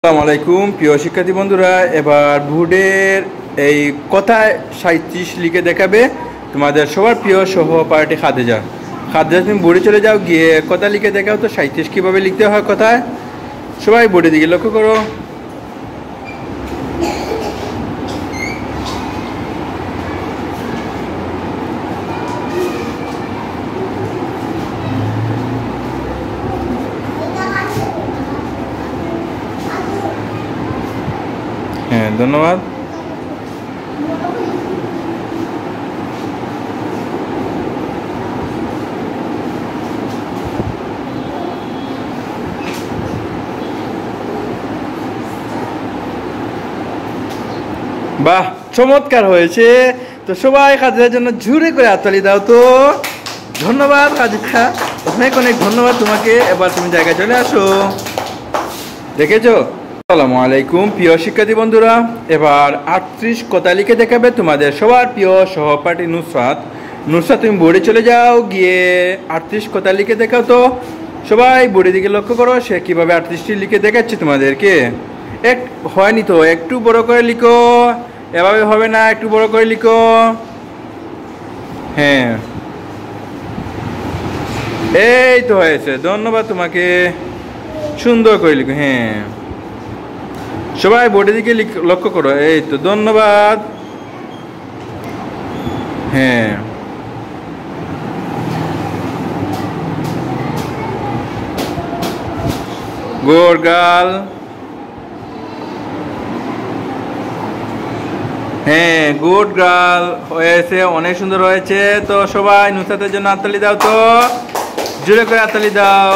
আসসালামু আলাইকুম প্রিয় শিক্ষার্থী বন্ধুরা, এবার বোর্ডের এই কথায় 37 লিখে দেখাবে তোমাদের সবার প্রিয় সহপাঠী খাদিজা। খাদিজা, তুমি বোর্ডে চলে যাও, গিয়ে কথা লিখে দেখাও তো 37 কীভাবে লিখতে হয় কথায়। সবাই বোর্ডের দিকে লক্ষ্য করো। হ্যাঁ, ধন্যবাদ। বাহ, চমৎকার হয়েছে। তো সবাই খাদিজার জন্য জোরে করে হাততালি দাও তো। ধন্যবাদ খাদিজা, অনেক অনেক ধন্যবাদ তোমাকে। এবার তুমি জায়গায় চলে আসো। দেখেছো? আসসালামু আলাইকুম প্রিয় শিক্ষার্থী বন্ধুরা, এবার 38 কথা লিখে দেখাবে তোমাদের সবার প্রিয় সহপাঠী নুসরাত। নুসরাত, তুমি বোর্ডে চলে যাও, গিয়ে 38 কথা লিখে দেখাও তো। সবাই বোর্ডের দিকে লক্ষ্য করো, সে কীভাবে 38টি লিখে দেখাচ্ছে তোমাদেরকে। হয়নি তো, একটু বড় করে লিখো। এভাবে হবে না, একটু বড় করে লিখো। হ্যাঁ, এই তো হয়েছে। ধন্যবাদ তোমাকে, সুন্দর করে লিখো। হ্যাঁ, সবাই বোর্ডের দিকে লক্ষ্য করো। এই তো, ধন্যবাদ। হ্যাঁ, গুড গার্ল। হ্যাঁ, গুড গার্ল হয়েছে, অনেক সুন্দর হয়েছে। তো সবাই নুসরাতের জন্য হাততালি দাও তো, জোরে করে হাততালি দাও।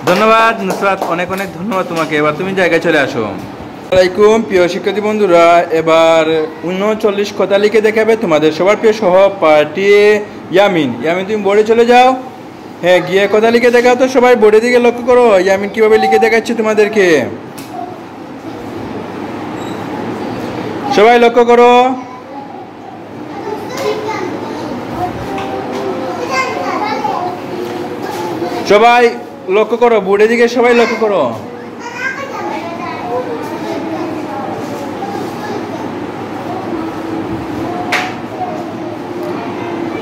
ধন্যবাদ নুসরাত, অনেক অনেক ধন্যবাদ তোমাকে। এবার তুমি জায়গায় চলে আসো। আসসালামাইকুম প্রিয় শিক্ষার্থী বন্ধুরা, এবার 39 কথা লিখে দেখাবে তোমাদের সবার প্রিয় সহপাঠী ইয়ামিন। ইয়ামিন, তুমি বোর্ডে চলে যাও। হ্যাঁ, গিয়ে কথা লিখে দেখাও তো। সবাই বোর্ডের দিকে লক্ষ্য করো, ইয়ামিন কিভাবে লিখে দেখাচ্ছে তোমাদেরকে। সবাই লক্ষ্য করো। সবাই লক্ষ্য করো, বোর্ডের দিকে সবাই লক্ষ্য করো।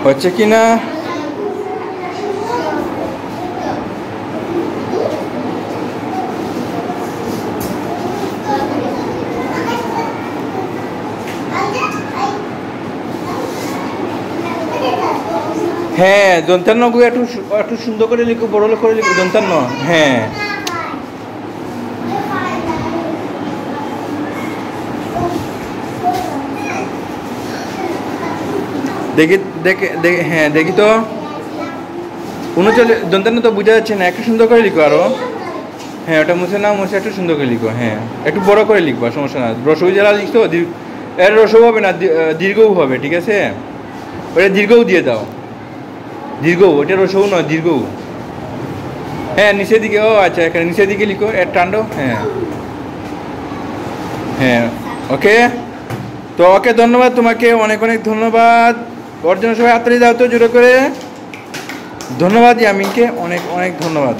হচ্ছে কি না? হ্যাঁ, দন্তান্ন একটু একটু সুন্দর করে লিখো, বড় করে লিখো দন্তান্ন। হ্যাঁ, দেখি দেখে দেখে, হ্যাঁ দেখি তো। 39 দন্তান্ন তো বোঝা যাচ্ছে না, একটু সুন্দর করে লিখো আরো। হ্যাঁ, ওটা মুছে না, মুছে একটু সুন্দর করে লিখো। হ্যাঁ, একটু বড় করে লিখবা, সমস্যা না। রসই যারা লিখতো, এর রসও হবে না, দীর্ঘও হবে, ঠিক আছে? ওটা দীর্ঘও দিয়ে দাও, দীর্ঘ। ওটা রসও নয়, দীর্ঘ। হ্যাঁ, নিচের দিকে। ও আচ্ছা, এখানে নিচের দিকে লিখো, এর টান্ডো। হ্যাঁ হ্যাঁ, ওকে। তো ওকে, ধন্যবাদ তোমাকে, অনেক অনেক ধন্যবাদ। ওর জন্য সবাই হাততালি দাও তো জোরে করে। ধন্যবাদ ইয়ামিনকে, অনেক অনেক ধন্যবাদ।